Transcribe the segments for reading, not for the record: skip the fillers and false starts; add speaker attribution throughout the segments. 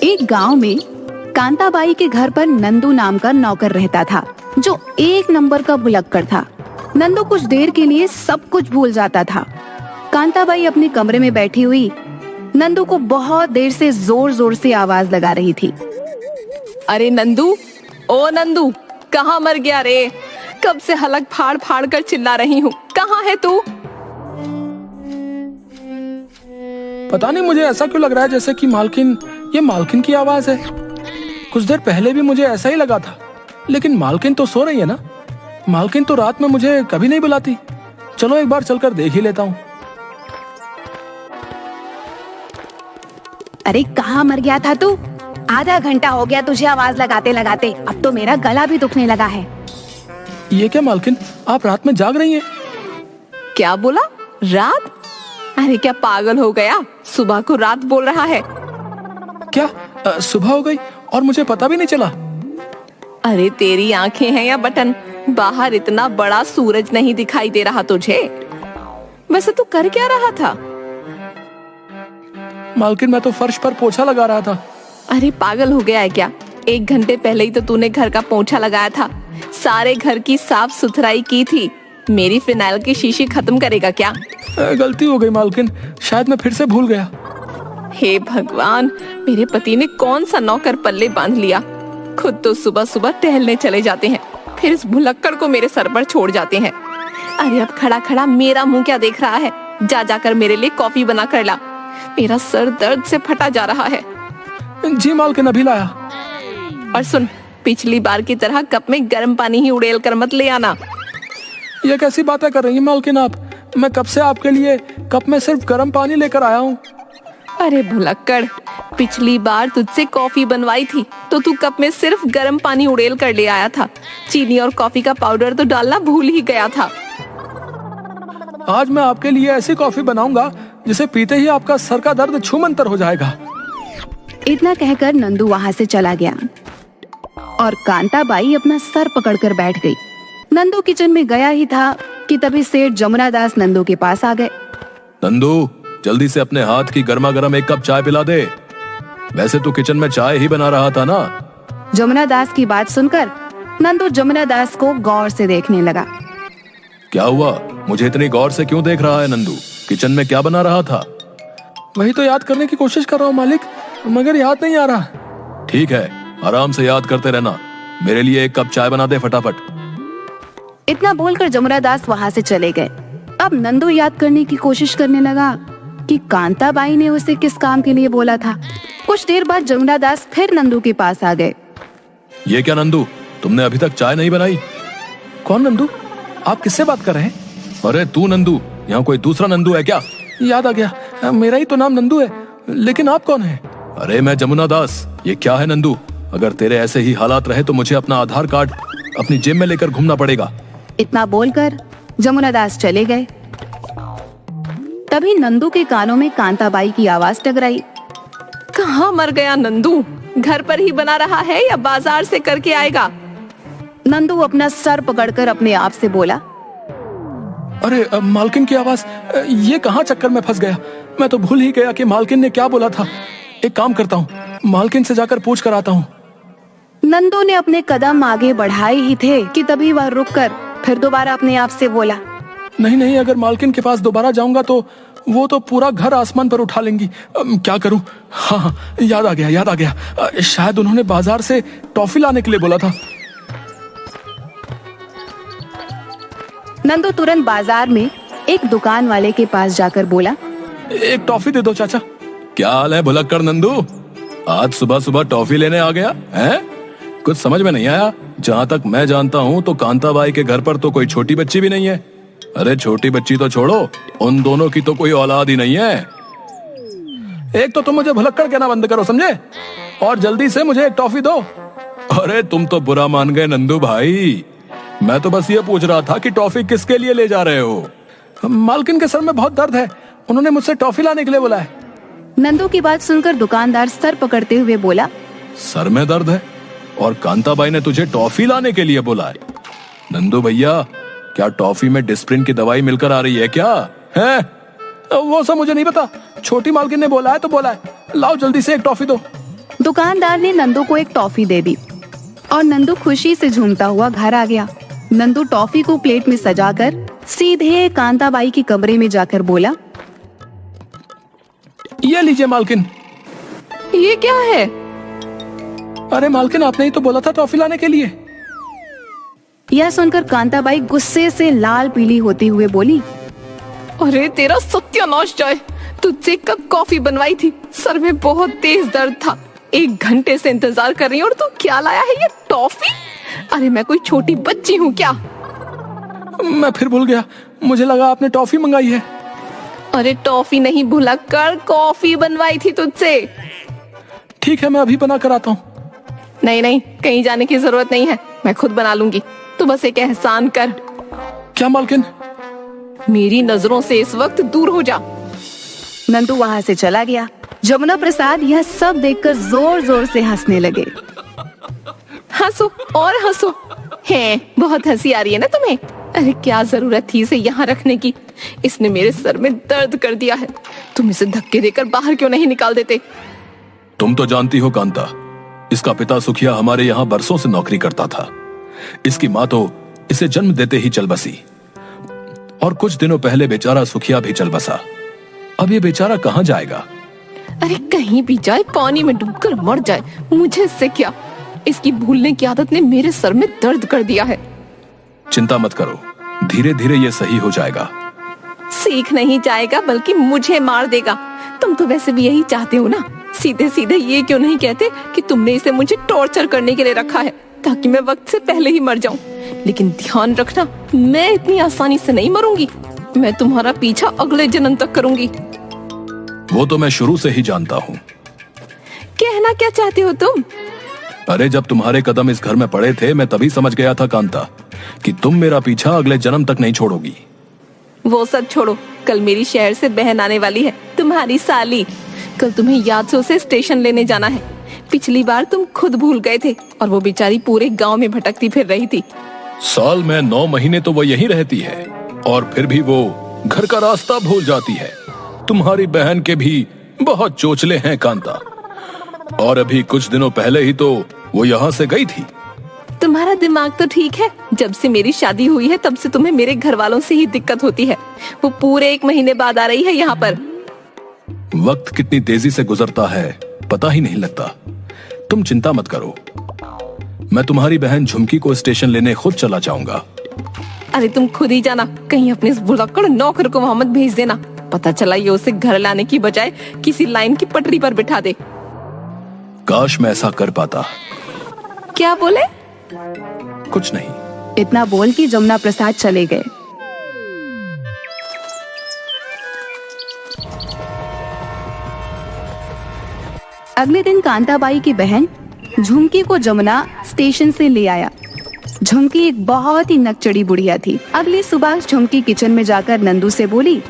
Speaker 1: एक गांव में कांताबाई के घर पर नंदू नाम का नौकर रहता था, जो एक नंबर का भुलक्कड़ था। नंदू कुछ देर के लिए सब कुछ भूल जाता था। कांताबाई अपने कमरे में बैठी हुई नंदू को बहुत देर से जोर जोर से आवाज लगा रही थी।
Speaker 2: अरे नंदू, ओ नंदू, कहाँ मर गया रे? कब से हलक फाड़ फाड़ कर चिल्ला रही हूँ, कहाँ है तू?
Speaker 3: पता नहीं मुझे ऐसा क्यों लग रहा है जैसे कि ये मालकिन की आवाज है। कुछ देर पहले भी मुझे ऐसा ही लगा था, लेकिन मालकिन तो सो रही है ना। मालकिन तो रात में मुझे कभी नहीं बुलाती। चलो एक बार चलकर देख ही लेता हूँ।
Speaker 1: अरे कहाँ मर गया था तू? आधा घंटा हो गया तुझे आवाज लगाते लगाते, अब तो मेरा गला भी दुखने लगा है।
Speaker 3: ये क्या मालकिन, आप रात में जाग रही हैं?
Speaker 2: क्या बोला? रात? अरे क्या पागल हो गया? सुबह को रात बोल रहा है।
Speaker 3: क्या सुबह हो गई और मुझे पता भी नहीं चला?
Speaker 2: अरे तेरी आंखें हैं या बटन? बाहर इतना बड़ा सूरज नहीं दिखाई दे रहा तुझे? वैसे तू कर क्या रहा था?
Speaker 3: मालकिन मैं तो फर्श पर पोछा लगा रहा था।
Speaker 2: अरे पागल हो गया है क्या? 1 घंटे पहले ही तो तूने घर का पोछा लगाया था, सारे घर की साफ सुथराई की थी। मेरी फिनाइल की शीशी खत्म करेगा क्या?
Speaker 3: गलती हो गई मालकिन, शायद मैं फिर से भूल गया।
Speaker 2: हे भगवान, मेरे पति ने कौन सा नौकर पल्ले बांध लिया। खुद तो सुबह सुबह टहलने चले जाते हैं, फिर इस भुलक्कड़ को मेरे सर पर छोड़ जाते हैं। अरे अब खड़ा खड़ा मेरा मुंह क्या देख रहा है? जा जाकर मेरे लिए कॉफी बना कर ला, मेरा सर दर्द से फटा जा रहा है।
Speaker 3: जी मालकिन, अभी लाया।
Speaker 2: और सुन, पिछली बार की तरह कप में गर्म पानी ही उड़ेल कर मत ले आना।
Speaker 3: ये कैसी बातें कर रही हैं मालकिन आप? मैं कब से आपके लिए कप में सिर्फ गर्म पानी लेकर आया हूँ।
Speaker 2: अरे भुलक्कड़, पिछली बार तुझसे कॉफी बनवाई थी तो तू कप में सिर्फ गर्म पानी उड़ेल कर ले आया था। चीनी और कॉफी का पाउडर तो डालना भूल ही गया था।
Speaker 3: आज मैं आपके लिए ऐसी कॉफी बनाऊंगा जिसे पीते ही आपका सर का दर्द छूमंतर हो जाएगा।
Speaker 1: इतना कहकर नंदू वहां से चला गया और कांताबाई अपना सर पकड़कर बैठ गई। नंदू किचन में गया ही था कि तभी सेठ जमुना दास नंदू के पास आ गए।
Speaker 4: नंदू, जल्दी से अपने हाथ की गर्मा गर्म 1 कप चाय पिला दे। वैसे तो किचन में चाय ही बना रहा था ना।
Speaker 1: जमुना दास की बात सुनकर नंदू जमुना दास को गौर से देखने लगा।
Speaker 4: क्या हुआ? मुझे इतनी गौर से क्यों देख रहा है नंदू? किचन में क्या बना रहा था?
Speaker 3: वही तो याद करने की कोशिश कर रहा हूँ मालिक, मगर याद नहीं आ रहा।
Speaker 4: ठीक है, आराम से याद करते रहना। मेरे लिए 1 कप चाय बना दे फटाफट।
Speaker 1: इतना बोलकर जमुना दास वहां से चले गए। अब नंदू याद करने की कोशिश करने लगा कि कांताबाई ने उसे किस काम के लिए बोला था। कुछ देर बाद जमुना दास फिर नंदू के पास आ गए।
Speaker 4: ये क्या नंदू, तुमने अभी तक चाय नहीं बनाई?
Speaker 3: कौन नंदू? आप किससे बात कर रहे हैं?
Speaker 4: अरे तू नंदू, यहाँ कोई दूसरा नंदू है क्या?
Speaker 3: याद आ गया, मेरा ही तो नाम नंदू है, लेकिन आप कौन हैं?
Speaker 4: अरे मैं जमुना दास। ये क्या है नंदू? अगर तेरे ऐसे ही हालात रहे तो मुझे अपना आधार कार्ड अपनी जेब में लेकर घूमना पड़ेगा।
Speaker 1: इतना बोलकर जमुना दास चले गए। तभी नंदू के कानों में कांताबाई की आवाज टकराई।
Speaker 2: कहाँ मर गया नंदू? घर पर ही बना रहा है या बाजार से करके आएगा?
Speaker 1: नंदू अपना सर पकड़कर अपने आप से बोला।
Speaker 3: अरे मालकिन की आवाज, ये कहाँ चक्कर में फंस गया? मैं तो भूल ही गया कि मालकिन ने क्या बोला था। एक काम करता हूँ, मालकिन से जाकर पूछ कर आता हूँ।
Speaker 1: नंदू ने अपने कदम आगे बढ़ाए ही थे कि तभी वह रुककर फिर दोबारा अपने आप से बोला।
Speaker 3: नहीं, अगर मालकिन के पास दोबारा जाऊंगा तो वो तो पूरा घर आसमान पर उठा लेंगी। क्या करूं? हाँ, याद आ गया। शायद उन्होंने बाजार से टॉफी लाने के लिए बोला था।
Speaker 1: नंदू तुरंत बाजार में एक दुकान वाले के पास जाकर बोला,
Speaker 3: 1 टॉफी दे दो चाचा।
Speaker 4: क्या हाल है भुलक्कड़ नंदू? आज सुबह सुबह टॉफी लेने आ गया है? कुछ समझ में नहीं आया। जहाँ तक मैं जानता हूँ तो कांताबाई के घर पर तो कोई छोटी बच्ची भी नहीं है। अरे छोटी बच्ची तो छोड़ो, उन दोनों की तो कोई औलाद ही नहीं है।
Speaker 3: एक तो तुम मुझे भुलक्कड़ कहना बंद करो, समझे? और जल्दी से मुझे 1 टॉफी दो।
Speaker 4: अरे तुम तो बुरा मान गए नंदू भाई। मैं तो बस ये पूछ रहा था कि टॉफी किसके लिए ले जा रहे हो?
Speaker 3: मालकिन के सर में बहुत दर्द है, उन्होंने मुझसे टॉफी लाने के लिए बोला है।
Speaker 1: नंदू की बात सुनकर दुकानदार सर पकड़ते हुए बोला,
Speaker 4: सर में दर्द है और कांताबाई ने तुझे टॉफी लाने के लिए बोला है? नंदू भैया, क्या टॉफी में डिस्प्रिन की दवाई मिलकर आ रही है क्या? है?
Speaker 3: वो सब मुझे नहीं पता, छोटी मालकिन ने बोला है तो बोला है। लाओ जल्दी से 1 टॉफी दो।
Speaker 1: दुकानदार ने नंदू को एक टॉफी दे दी और नंदू खुशी से झूमता हुआ घर आ गया। नंदू टॉफी को प्लेट में सजाकर सीधे कांताबाई के कमरे में जाकर बोला,
Speaker 3: ये लीजिए मालकिन।
Speaker 2: ये क्या है?
Speaker 3: अरे मालकिन, आपने ही तो बोला था टॉफी लाने के लिए।
Speaker 1: यह सुनकर कांताबाई गुस्से से लाल पीली होते हुए बोली,
Speaker 2: अरे तेरा सत्यानाश जाए, तुझसे कब कॉफी बनवाई थी? सर में बहुत तेज दर्द था, 1 घंटे से इंतजार कर रही हूँ और तू क्या लाया है ये टॉफी? अरे मैं कोई छोटी बच्ची हूँ क्या?
Speaker 3: मैं फिर भूल गया, मुझे लगा आपने टॉफी मंगाई है।
Speaker 2: अरे टॉफी नहीं भुलक्कड़, कॉफी बनवाई थी तुझसे।
Speaker 3: ठीक है, मैं अभी बना कर आता हूँ।
Speaker 2: नहीं नहीं, कहीं जाने की जरूरत नहीं है, मैं खुद बना लूंगी। तू बस एक एहसान कर।
Speaker 3: क्या मालकिन?
Speaker 2: मेरी नजरों से इस वक्त दूर हो जा।
Speaker 1: नंदू वहाँ से चला गया। जमुना प्रसाद यह सब देखकर जोर जोर से हंसने लगे।
Speaker 2: हंसो और हंसो। है, बहुत हंसी आ रही है ना तुम्हें? अरे क्या जरूरत थी इसे यहाँ रखने की? इसने मेरे सर में दर्द कर दिया है। तुम इसे धक्के देकर बाहर क्यों नहीं निकाल देते?
Speaker 4: तुम तो जानती हो कांता, इसका पिता सुखिया हमारे यहाँ बरसों से नौकरी करता था। इसकी माँ तो इसे जन्म देते ही चल बसी और कुछ दिनों पहले बेचारा सुखिया भी चल बसा। अब ये बेचारा कहाँ जाएगा?
Speaker 2: अरे कहीं भी जाए, पानी में डूबकर मर जाए, मुझे इससे क्या? इसकी भूलने की आदत ने मेरे सर में दर्द कर दिया है।
Speaker 4: चिंता मत करो, धीरे धीरे ये सही हो जाएगा।
Speaker 2: सीख नहीं जाएगा बल्कि मुझे मार देगा। तुम तो वैसे भी यही चाहते हो ना। सीधे सीधे ये क्यों नहीं कहते कि तुमने इसे मुझे टॉर्चर करने के लिए रखा है ताकि मैं वक्त से पहले ही मर जाऊं। लेकिन ध्यान रखना, मैं इतनी आसानी से नहीं मरूंगी। मैं तुम्हारा पीछा अगले जन्म तक करूंगी।
Speaker 4: वो तो मैं शुरू से ही जानता हूँ।
Speaker 2: कहना क्या चाहते हो तुम?
Speaker 4: अरे जब तुम्हारे कदम इस घर में पड़े थे, मैं तभी समझ गया था कांता कि तुम मेरा पीछा अगले जन्म तक नहीं छोड़ोगी।
Speaker 2: वो सब छोड़ो, कल मेरी शहर से बहन आने वाली है, तुम्हारी साली। कल तुम्हें याद से उसे स्टेशन लेने जाना है। पिछली बार तुम खुद भूल गए थे और वो बेचारी पूरे गांव में भटकती फिर रही थी।
Speaker 4: साल में 9 महीने तो वो यहीं रहती है और फिर भी वो घर का रास्ता भूल जाती है। तुम्हारी बहन के भी बहुत चोचले हैं कांता, और अभी कुछ दिनों पहले ही तो वो यहाँ से गई थी।
Speaker 2: तुम्हारा दिमाग तो ठीक है। जब से मेरी शादी हुई है तब से तुम्हें मेरे घर वालों से ही दिक्कत होती है। वो पूरे 1 महीने बाद आ रही है यहाँ पर।
Speaker 4: वक्त कितनी तेजी से गुजरता है पता ही नहीं लगता। तुम चिंता मत करो, मैं तुम्हारी बहन झुमकी को स्टेशन लेने खुद चला जाऊंगा।
Speaker 2: अरे तुम खुद ही जाना, कहीं अपने इस भुलक्कड़ नौकर को वहां मत भेज देना। पता चला ये उसे घर लाने की बजाय किसी लाइन की पटरी पर बिठा दे।
Speaker 4: काश मैं ऐसा कर पाता।
Speaker 2: क्या बोले?
Speaker 4: कुछ नहीं।
Speaker 1: इतना बोल के जमुना प्रसाद चले गए। अगले दिन कांताबाई की बहन झुमकी को जमुना स्टेशन से ले आया। झुमकी एक बहुत ही नकचड़ी बुढ़िया थी। अगली सुबह झुमकी किचन में जाकर नंदू से बोली,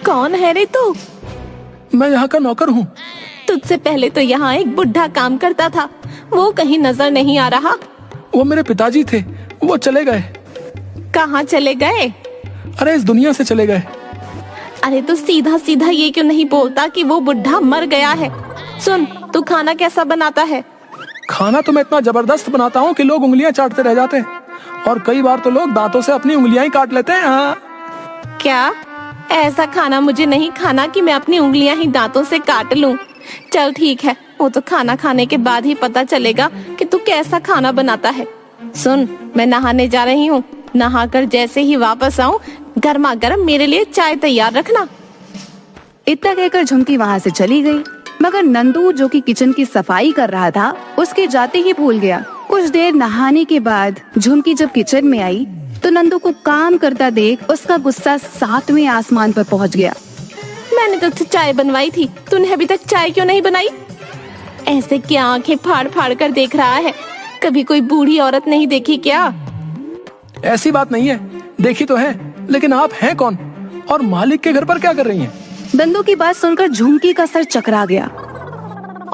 Speaker 2: कौन है रे तू?
Speaker 3: मैं यहाँ का नौकर हूँ।
Speaker 2: तुझसे पहले तो यहाँ एक बुढ़ा काम करता था, वो कहीं नजर नहीं आ रहा।
Speaker 3: वो मेरे पिताजी थे, वो चले गए।
Speaker 2: कहाँ चले गए?
Speaker 3: अरे इस दुनिया से चले गए।
Speaker 2: अरे तो सीधा सीधा ये क्यों नहीं बोलता कि वो बुढ़ा मर गया है? सुन, तू खाना कैसा बनाता है?
Speaker 3: खाना तो मैं इतना जबरदस्त बनाता हूँ कि लोग उंगलियां चाटते रह जाते हैं, और कई बार तो लोग दांतों से अपनी उंगलियां ही काट लेते हैं। हाँ।
Speaker 2: क्या? ऐसा खाना मुझे नहीं खाना कि मैं अपनी उंगलियां ही दांतों से काट लूं। चल ठीक है, वो तो खाना खाने के बाद ही पता चलेगा कि तू कैसा खाना बनाता है। सुन, मैं नहाने जा रही हूँ। नहाकर जैसे ही वापस आऊँ, गर्मा गर्म मेरे लिए चाय तैयार रखना।
Speaker 1: इतना कहकर झुमकी वहाँ से चली गई। मगर नंदू, जो कि किचन की सफाई कर रहा था, उसके जाते ही भूल गया। कुछ देर नहाने के बाद झुमकी जब किचन में आई तो नंदू को काम करता देख उसका गुस्सा 7वें आसमान पर पहुंच गया।
Speaker 2: मैंने तुझसे चाय बनवाई थी, तूने अभी तक चाय क्यों नहीं बनाई? ऐसे क्या आंखें फाड़ फाड़ कर देख रहा है? कभी कोई बूढ़ी औरत नहीं देखी क्या?
Speaker 3: ऐसी बात नहीं है, देखी तो है, लेकिन आप हैं कौन और मालिक के घर पर क्या कर रही हैं?
Speaker 1: नंदू की बात सुनकर झुमकी का सर चकरा गया।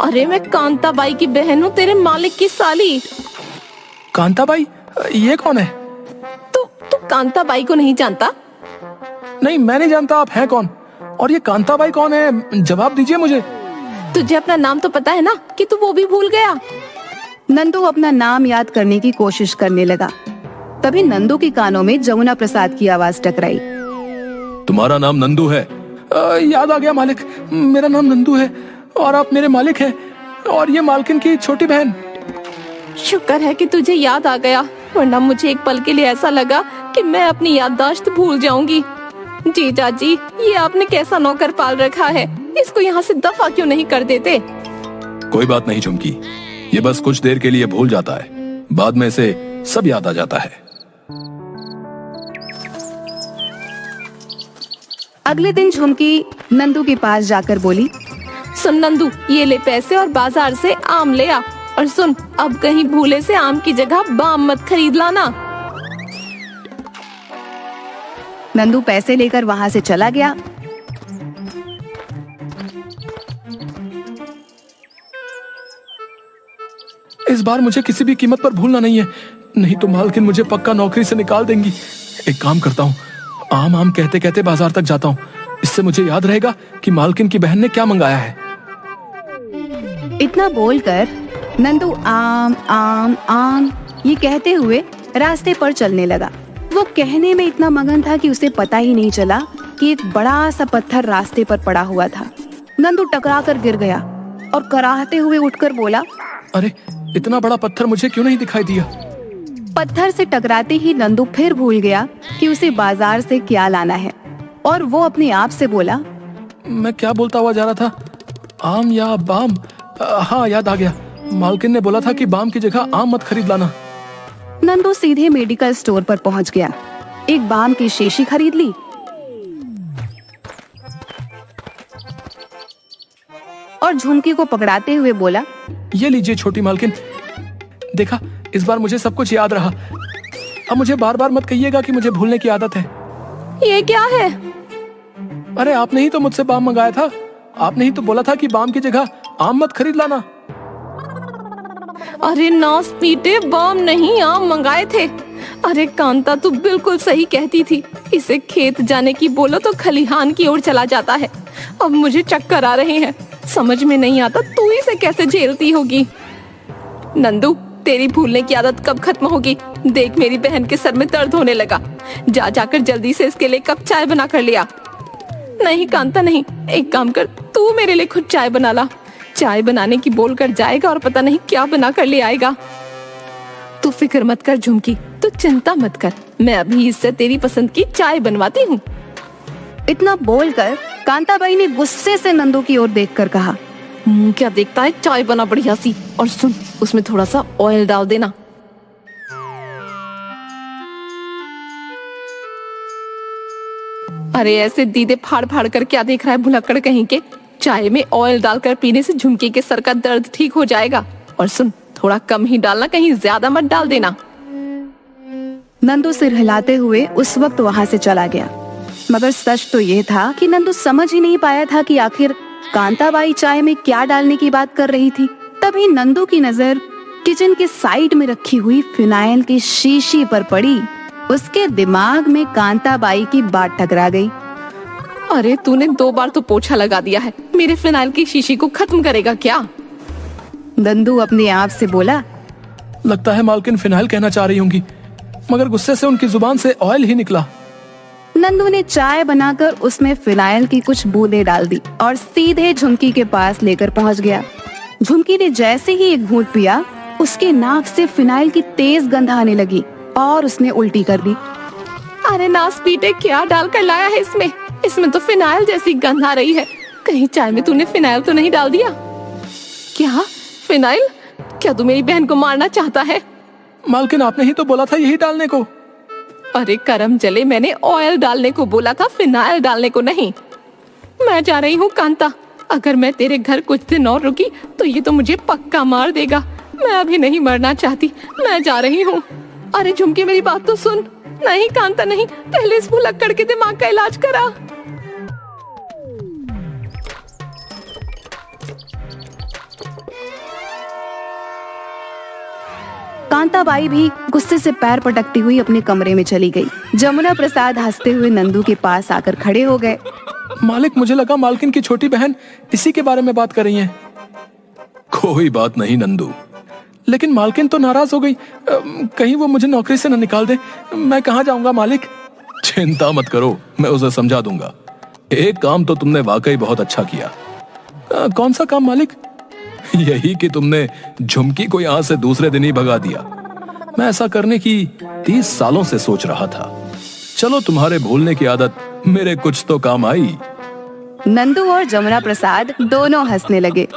Speaker 2: अरे मैं कांताबाई की बहन हूँ, तेरे मालिक की साली।
Speaker 3: कांताबाई? ये कौन है?
Speaker 2: तू कांताबाई को नहीं जानता?
Speaker 3: नहीं, मैं नहीं जानता। आप हैं कौन और ये कांताबाई कौन है? जवाब दीजिए मुझे।
Speaker 2: तुझे अपना नाम तो पता है ना कि तू वो भी भूल गया।
Speaker 1: नंदू अपना नाम याद करने की कोशिश करने लगा। तभी नंदू के कानों में जमुना प्रसाद की आवाज टकराई।
Speaker 4: तुम्हारा नाम नंदू है?
Speaker 3: याद आ गया मालिक, मेरा नाम नंदू है और आप मेरे मालिक हैं और ये मालकिन की छोटी बहन।
Speaker 2: शुक्र है कि तुझे याद आ गया, वरना मुझे एक पल के लिए ऐसा लगा कि मैं अपनी याददाश्त भूल जाऊंगी। जीजा जी, ये आपने कैसा नौकर पाल रखा है, इसको यहाँ से दफा क्यों नहीं कर देते?
Speaker 4: कोई बात नहीं झुमकी, ये बस कुछ देर के लिए भूल जाता है, बाद में इसे सब याद आ जाता है।
Speaker 1: अगले दिन झुमकी नंदू के पास जाकर बोली,
Speaker 2: सुन नंदू, ये ले पैसे और बाजार से आम ले आ। और सुन, अब कहीं भूले से आम की जगह बाम मत खरीद लाना।
Speaker 1: नंदू पैसे लेकर वहाँ से चला गया।
Speaker 3: इस बार मुझे किसी भी कीमत पर भूलना नहीं है, नहीं तो मालकिन मुझे पक्का नौकरी से निकाल देंगी। एक काम करता हूँ, आम आम कहते कहते बाजार तक जाता हूँ, इससे मुझे याद रहेगा कि मालकिन की बहन ने क्या मंगाया है।
Speaker 1: इतना बोलकर नंदू आम आम आम ये कहते हुए रास्ते पर चलने लगा। वो कहने में इतना मगन था कि उसे पता ही नहीं चला कि एक बड़ा सा पत्थर रास्ते पर पड़ा हुआ था। नंदू टकरा कर गिर गया और कराहते हुए उठकर बोला,
Speaker 3: अरे इतना बड़ा पत्थर मुझे क्यों नहीं दिखाई दिया।
Speaker 1: पत्थर से टकराते ही नंदू फिर भूल गया कि उसे बाजार से क्या लाना है और वो अपने आप से बोला,
Speaker 3: मैं क्या बोलता हुआ जा रहा था, आम या बाम? हाँ याद आ गया, मालकिन ने बोला था कि बाम की जगह आम मत खरीद लाना।
Speaker 1: नंदू सीधे मेडिकल स्टोर पर पहुंच गया, एक बाम की शीशी खरीद ली और झुमकी को पकड़ाते हुए बोला,
Speaker 3: ये लीजिए छोटी मालकिन, देखा इस बार मुझे सब कुछ याद रहा। अब मुझे बार बार मत कहिएगा कि मुझे भूलने की आदत है।
Speaker 2: ये क्या है?
Speaker 3: अरे आपने ही तो मुझसे बाम मंगाया था, आपने ही तो बोला था कि बाम की जगह आम मत खरीद लाना।
Speaker 2: अरे नास पीटे, बाम नहीं आम मंगाए थे। अरे कांता, तू बिल्कुल सही कहती थी, इसे खेत जाने की बोलो तो खलिहान की ओर चला जाता है। अब मुझे चक्कर आ रहे हैं, समझ में नहीं आता तू इसे कैसे झेलती होगी। नंदू, तेरी भूलने की आदत कब खत्म होगी? देख, मेरी बहन के सर में दर्द होने लगा, जा जाकर जल्दी से इसके लिए कप चाय बना कर लिया। नहीं कांता नहीं, एक काम कर, तू मेरे लिए खुद चाय बना ला। चाय बनाने की बोल कर जाएगा और पता नहीं क्या बना कर ले आएगा। तू फिक्र मत कर झुमकी, तू चिंता मत कर, मैं अभी इससे तेरी पसंद की चाय बनवाती हूँ।
Speaker 1: इतना बोलकर कांताबाई ने गुस्से से नंदू की ओर देखकर कहा,
Speaker 2: क्या देखता है, चाय बना बढ़िया सी, और सुन, उसमें थोड़ा सा ऑयल डाल देना। अरे ऐसे दीदे फाड़ फाड़ कर क्या देख रहा है भुलक्कड़ कहीं के? चाय में ऑयल डालकर पीने से झुमकी के सर का दर्द ठीक हो जाएगा। और सुन, थोड़ा कम ही डालना, कहीं ज्यादा मत डाल देना।
Speaker 1: नंदू सिर हिलाते हुए उस वक्त वहाँ से चला गया। मगर सच तो ये था कि नंदू समझ ही नहीं पाया था कि आखिर कांताबाई चाय में क्या डालने की बात कर रही थी। तभी नंदू की नजर किचन के साइड में रखी हुई फिनाइल की शीशी पर पड़ी। उसके दिमाग में कांताबाई की बात टकरा गई।
Speaker 2: अरे तूने 2 बार तो पोछा लगा दिया है, मेरे फिनाइल की शीशी को खत्म करेगा क्या?
Speaker 1: नंदू अपने आप से बोला,
Speaker 3: लगता है मालकिन फिनाइल कहना चाह रही होंगी, मगर गुस्से से उनकी जुबान से ऑयल ही निकला।
Speaker 1: नंदू ने चाय बनाकर उसमें फिनाइल की कुछ बूंदें डाल दी और सीधे झुमकी के पास लेकर पहुंच गया। झुमकी ने जैसे ही एक घूंट पिया, उसके नाक से फिनाइल की तेज गंध आने लगी और उसने उल्टी कर दी।
Speaker 2: अरे नास पीटे, क्या डाल कर लाया है इसमें? इसमें तो फिनाइल जैसी गंध आ रही है। कहीं चाय में तूने फिनाइल तो नहीं डाल दिया? क्या फिनाइल? क्या तू मेरी बहन को मारना चाहता है?
Speaker 3: मालकिन आपने ही तो बोला था यही डालने को।
Speaker 2: अरे करम जले, मैंने ऑयल डालने को बोला था, फिनाइल डालने को नहीं। मैं जा रही हूँ कांता, अगर मैं तेरे घर कुछ दिन और रुकी तो ये तो मुझे पक्का मार देगा। मैं अभी नहीं मरना चाहती, मैं जा रही हूँ। अरे झुमकी, मेरी बात तो सुन। नहीं कांता नहीं, पहले इस भुलक्कड़ के दिमाग का इलाज करा।
Speaker 1: कांताबाई भी गुस्से से पैर पटकती हुई अपने कमरे में चली गई। जमुना प्रसाद हंसते हुए नंदू के पास आकर खड़े हो गए।
Speaker 3: मालिक, मुझे लगा मालकिन की छोटी बहन इसी के बारे में बात कर रही हैं।
Speaker 4: कोई बात नहीं नंदू।
Speaker 3: लेकिन मालकिन तो नाराज हो गई। कहीं वो मुझे नौकरी से न निकाल दे। मैं कहाँ जाऊंगा मालिक?
Speaker 4: चिंता मत करो, मैं उसे समझा दूंगा। एक काम तो तुमने वाकई बहुत अच्छा किया।
Speaker 3: कौन सा काम मालिक?
Speaker 4: यही कि तुमने झुमकी को यहां से दूसरे दिन ही भगा दिया। मैं ऐसा करने की 30 सालों से सोच रहा था। चलो, तुम्हारे भूलने की आदत मेरे कुछ तो काम आई।
Speaker 1: नंदू और जमुना प्रसाद दोनों हंसने लगे।